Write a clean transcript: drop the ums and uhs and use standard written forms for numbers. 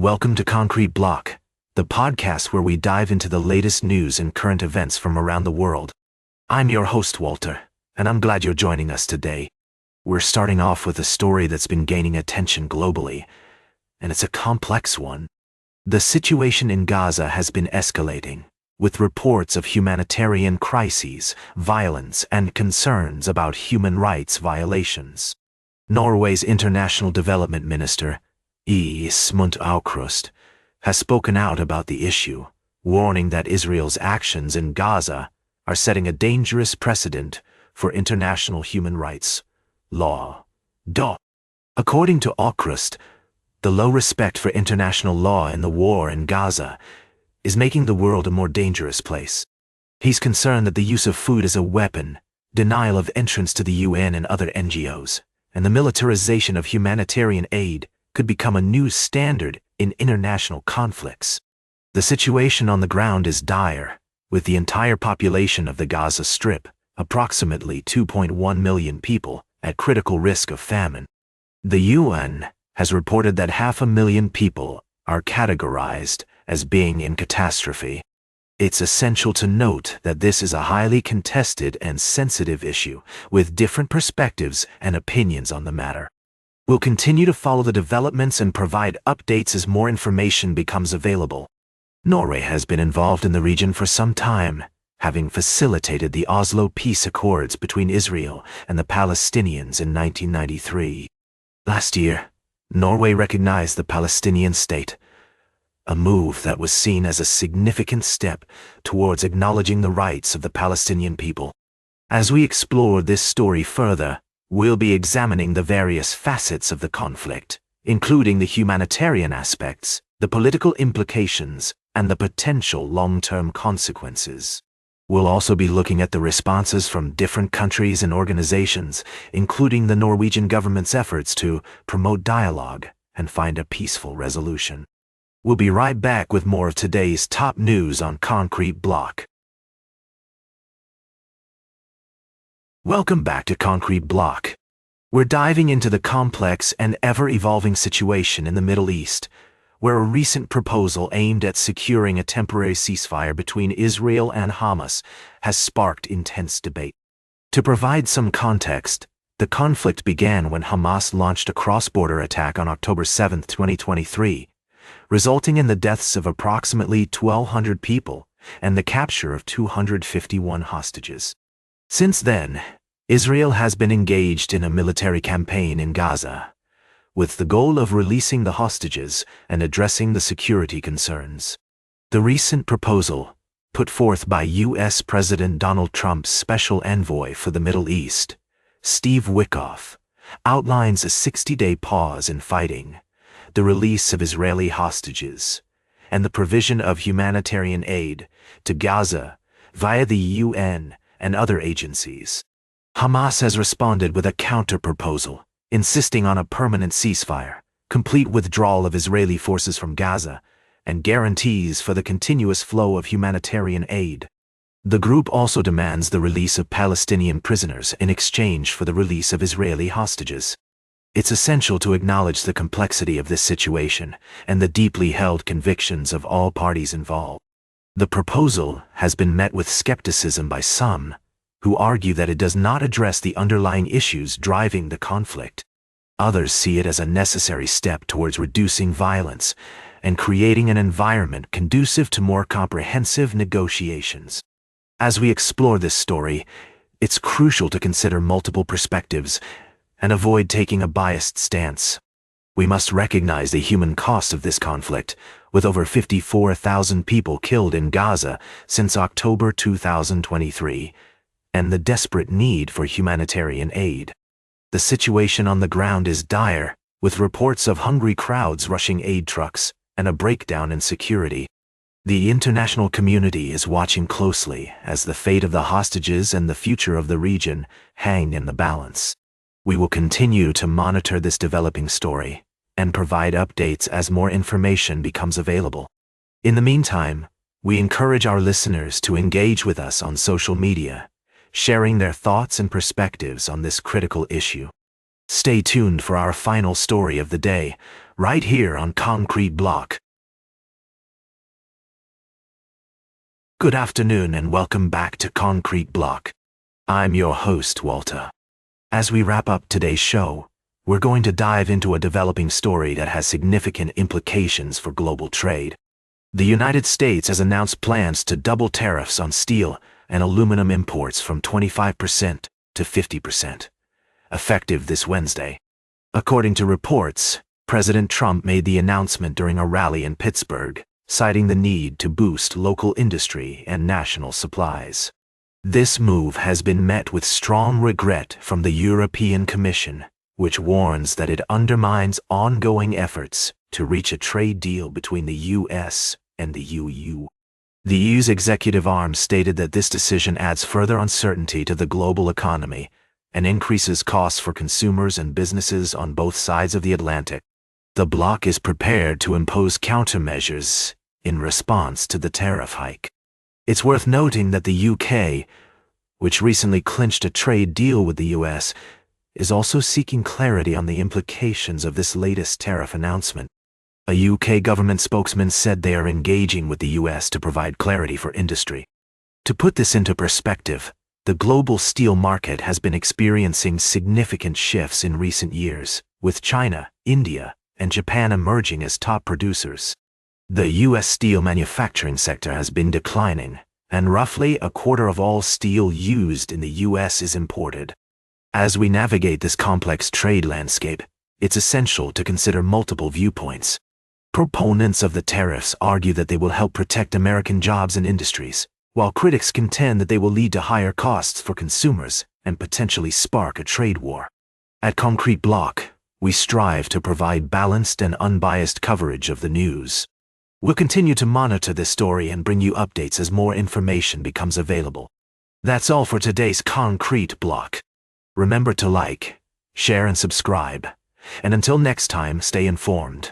Welcome to Concrete Block, the podcast where we dive into the latest news and current events from around the world. I'm your host, Walter, and I'm glad you're joining us today. We're starting off with a story that's been gaining attention globally, and it's a complex one. The situation in Gaza has been escalating, with reports of humanitarian crises, violence, and concerns about human rights violations. Norway's International Development Minister, Åsmund Aukrust, has spoken out about the issue, warning that Israel's actions in Gaza are setting a dangerous precedent for international human rights law. According to Aukrust, the low respect for international law in the war in Gaza is making the world a more dangerous place. He's concerned that the use of food as a weapon, denial of entrance to the UN and other NGOs, and the militarization of humanitarian aid could become a new standard in international conflicts. The situation on the ground is dire, with the entire population of the Gaza Strip, approximately 2.1 million people, at critical risk of famine. The UN has reported that 500,000 people are categorized as being in catastrophe. It's essential to note that this is a highly contested and sensitive issue, with different perspectives and opinions on the matter. We'll continue to follow the developments and provide updates as more information becomes available. Norway has been involved in the region for some time, having facilitated the Oslo peace accords between Israel and the Palestinians in 1993. Last year, Norway recognized the Palestinian state, a move that was seen as a significant step towards acknowledging the rights of the Palestinian people. As we explore this story further, we'll be examining the various facets of the conflict, including the humanitarian aspects, the political implications, and the potential long-term consequences. We'll also be looking at the responses from different countries and organizations, including the Norwegian government's efforts to promote dialogue and find a peaceful resolution. We'll be right back with more of today's top news on Concrete Block. Welcome back to Concrete Block. We're diving into the complex and ever-evolving situation in the Middle East, where a recent proposal aimed at securing a temporary ceasefire between Israel and Hamas has sparked intense debate. To provide some context, the conflict began when Hamas launched a cross-border attack on October 7, 2023, resulting in the deaths of approximately 1,200 people and the capture of 251 hostages. Since then, Israel has been engaged in a military campaign in Gaza, with the goal of releasing the hostages and addressing the security concerns. The recent proposal, put forth by U.S. President Donald Trump's special envoy for the Middle East, Steve Witkoff, outlines a 60-day pause in fighting, the release of Israeli hostages, and the provision of humanitarian aid to Gaza via the UN and other agencies. Hamas has responded with a counter-proposal, insisting on a permanent ceasefire, complete withdrawal of Israeli forces from Gaza, and guarantees for the continuous flow of humanitarian aid. The group also demands the release of Palestinian prisoners in exchange for the release of Israeli hostages. It's essential to acknowledge the complexity of this situation and the deeply held convictions of all parties involved. The proposal has been met with skepticism by some, who argue that it does not address the underlying issues driving the conflict. Others see it as a necessary step towards reducing violence and creating an environment conducive to more comprehensive negotiations. As we explore this story, it's crucial to consider multiple perspectives and avoid taking a biased stance. We must recognize the human cost of this conflict, with over 54,000 people killed in Gaza since October 2023, and the desperate need for humanitarian aid. The situation on the ground is dire, with reports of hungry crowds rushing aid trucks and a breakdown in security. The international community is watching closely as the fate of the hostages and the future of the region hang in the balance. We will continue to monitor this developing story and provide updates as more information becomes available. In the meantime, we encourage our listeners to engage with us on social media, sharing their thoughts and perspectives on this critical issue. Stay tuned for our final story of the day, right here on Concrete Block. Good afternoon and welcome back to Concrete Block. I'm your host, Walter. As we wrap up today's show, we're going to dive into a developing story that has significant implications for global trade. The United States has announced plans to double tariffs on steel and aluminum imports from 25% to 50%, effective this Wednesday. According to reports, President Trump made the announcement during a rally in Pittsburgh, citing the need to boost local industry and national supplies. This move has been met with strong regret from the European Commission, which warns that it undermines ongoing efforts to reach a trade deal between the U.S. and the EU. The EU's executive arm stated that this decision adds further uncertainty to the global economy and increases costs for consumers and businesses on both sides of the Atlantic. The bloc is prepared to impose countermeasures in response to the tariff hike. It's worth noting that the UK, which recently clinched a trade deal with the US, is also seeking clarity on the implications of this latest tariff announcement. A UK government spokesman said they are engaging with the US to provide clarity for industry. To put this into perspective, the global steel market has been experiencing significant shifts in recent years, with China, India, and Japan emerging as top producers. The U.S. steel manufacturing sector has been declining, and roughly a quarter of all steel used in the U.S. is imported. As we navigate this complex trade landscape, it's essential to consider multiple viewpoints. Proponents of the tariffs argue that they will help protect American jobs and industries, while critics contend that they will lead to higher costs for consumers and potentially spark a trade war. At Concrete Block, we strive to provide balanced and unbiased coverage of the news. We'll continue to monitor this story and bring you updates as more information becomes available. That's all for today's Concrete Block. Remember to like, share, and subscribe. And until next time, stay informed.